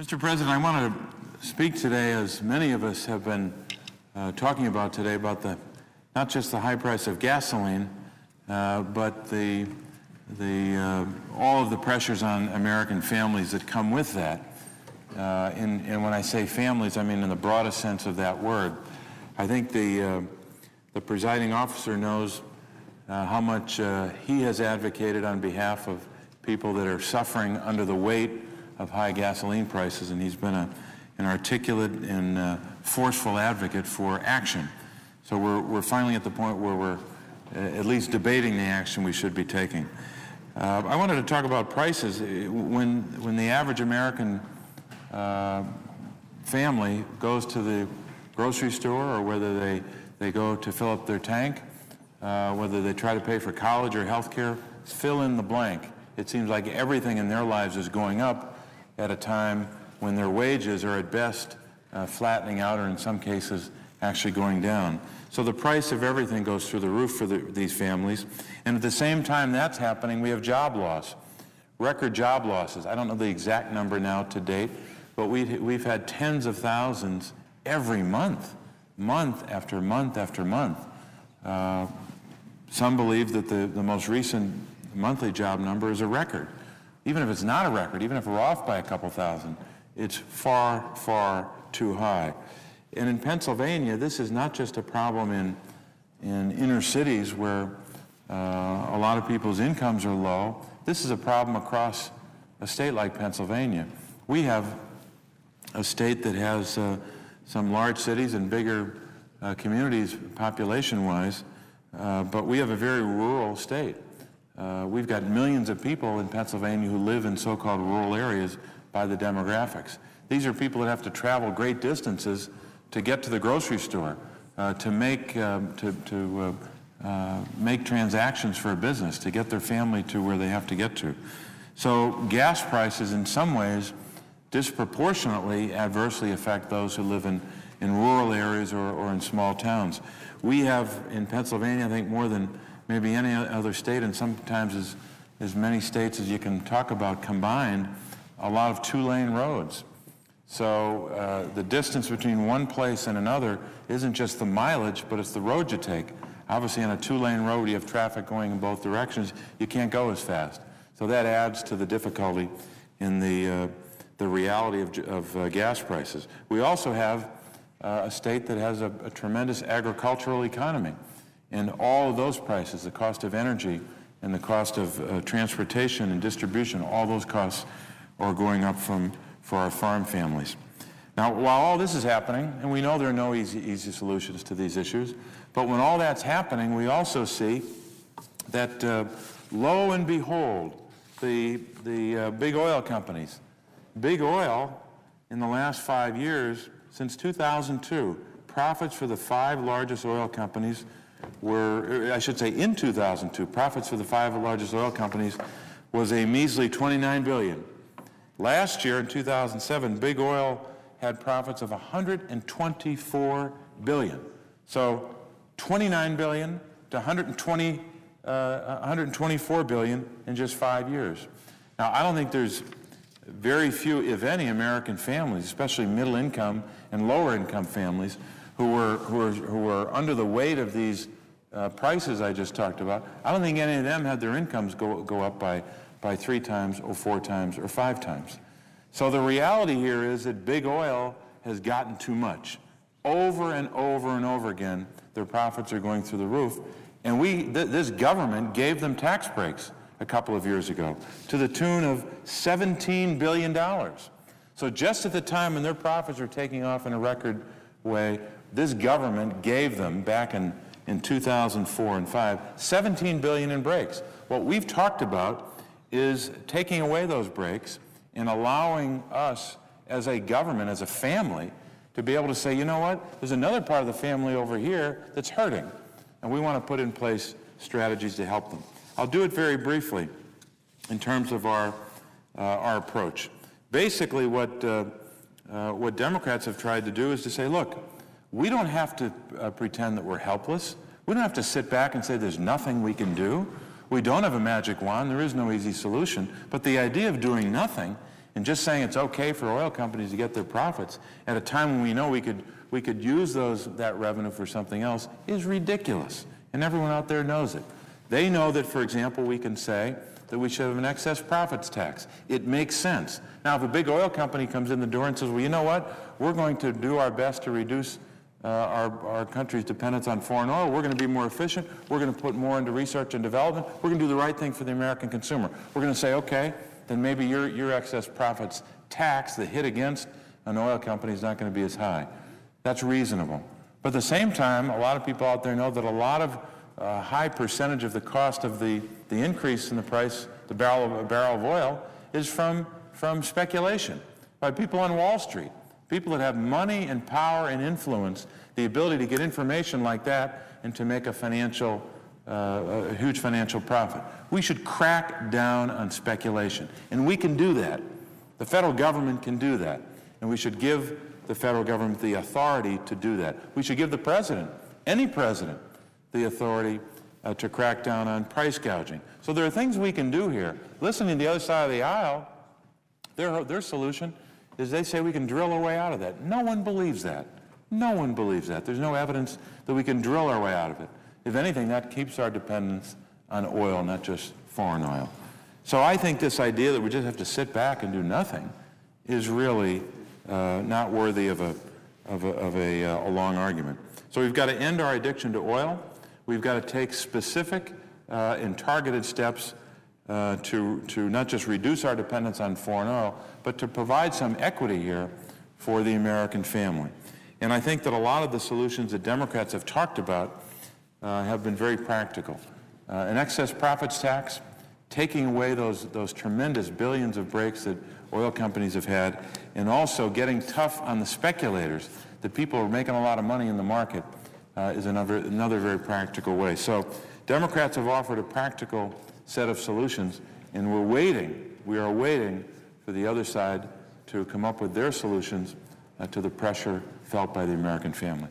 Mr. President, I want to speak today, as many of us have been talking about today, about not just the high price of gasoline, but all of the pressures on American families that come with that. And when I say families, I mean in the broadest sense of that word. I think the presiding officer knows how much he has advocated on behalf of people that are suffering under the weight of high gasoline prices, and he's been an articulate and forceful advocate for action. So we're finally at the point where we're at least debating the action we should be taking. I wanted to talk about prices. When the average American family goes to the grocery store, or whether they go to fill up their tank, whether they try to pay for college or health care, fill in the blank. It seems like everything in their lives is going up at a time when their wages are at best flattening out, or in some cases actually going down. So the price of everything goes through the roof for these families. And at the same time that's happening, we have job loss, record job losses. I don't know the exact number now to date, but we've had tens of thousands every month, month after month after month. Some believe that the most recent monthly job number is a record. Even if it's not a record, even if we're off by a couple thousand, it's far, far too high. And in Pennsylvania, this is not just a problem in inner cities where a lot of people's incomes are low. This is a problem across a state like Pennsylvania. We have a state that has some large cities and bigger communities population-wise, but we have a very rural state. We've got millions of people in Pennsylvania who live in so-called rural areas by the demographics. These are people that have to travel great distances to get to the grocery store, to make transactions for a business, to get their family to where they have to get to. So gas prices in some ways disproportionately adversely affect those who live in rural areas or in small towns. We have in Pennsylvania, I think, more than maybe any other state, and sometimes as many states as you can talk about combined, a lot of two-lane roads. So the distance between one place and another isn't just the mileage, but it's the road you take. Obviously, on a two-lane road, you have traffic going in both directions. You can't go as fast. So that adds to the difficulty in the reality of gas prices. We also have a state that has a tremendous agricultural economy. And all of those prices, the cost of energy and the cost of transportation and distribution, all those costs are going up for our farm families. Now, while all this is happening, and we know there are no easy solutions to these issues, but when all that's happening, we also see that, lo and behold, the big oil companies, big oil in the last 5 years, since 2002, profits for the 5 largest oil companies were, I should say in 2002, profits for the 5 largest oil companies was a measly $29 billion. Last year, in 2007, big oil had profits of $124 billion. So $29 billion to $124 billion in just 5 years. Now, I don't think there's very few, if any, American families, especially middle-income and lower-income families, who were under the weight of these prices I just talked about. I don't think any of them had their incomes go up by 3 times or 4 times or 5 times. So the reality here is that big oil has gotten too much. Over and over and over again, their profits are going through the roof. And this government gave them tax breaks a couple of years ago to the tune of $17 billion. So just at the time when their profits were taking off in a record way, this government gave them, back in 2004 and 5, $17 billion in breaks. What we've talked about is taking away those breaks and allowing us as a government, as a family, to be able to say, you know what, there's another part of the family over here that's hurting, and we want to put in place strategies to help them. I'll do it very briefly in terms of our approach. Basically, what Democrats have tried to do is to say, look, we don't have to pretend that we're helpless. We don't have to sit back and say there's nothing we can do. We don't have a magic wand. There is no easy solution. But the idea of doing nothing And just saying it's okay for oil companies to get their profits at a time when we know we could use that revenue for something else is ridiculous. And everyone out there knows it. They know that, for example, we can say that we should have an excess profits tax. It makes sense. Now, if a big oil company comes in the door and says, well, you know what? We're going to do our best to reduce our country's dependence on foreign oil. We're going to be more efficient. We're going to put more into research and development. We're going to do the right thing for the American consumer. We're going to say, okay, then maybe your excess profits tax, the hit against an oil company, is not going to be as high. That's reasonable. But at the same time, a lot of people out there know that a lot of high percentage of the cost of the increase in the price, a barrel of oil, is from speculation by people on Wall Street, people that have money and power and influence, the ability to get information like that and to make a huge financial profit. We should crack down on speculation, and we can do that. The federal government can do that, and we should give the federal government the authority to do that. We should give the president, any president, the authority to crack down on price gouging. So there are things we can do here. Listening to the other side of the aisle, their solution is they say we can drill our way out of that. No one believes that. No one believes that. There's no evidence that we can drill our way out of it. If anything, that keeps our dependence on oil, not just foreign oil. So I think this idea that we just have to sit back and do nothing is really not worthy of a long argument. So we've got to end our addiction to oil. We've got to take specific and targeted steps to not just reduce our dependence on foreign oil, but to provide some equity here for the American family. And I think that a lot of the solutions that Democrats have talked about have been very practical. An excess profits tax, taking away those tremendous billions of breaks that oil companies have had, and also getting tough on the speculators, the people who are making a lot of money in the market, is another very practical way. So Democrats have offered a practical set of solutions, and we are waiting for the other side to come up with their solutions to the pressure felt by the American family.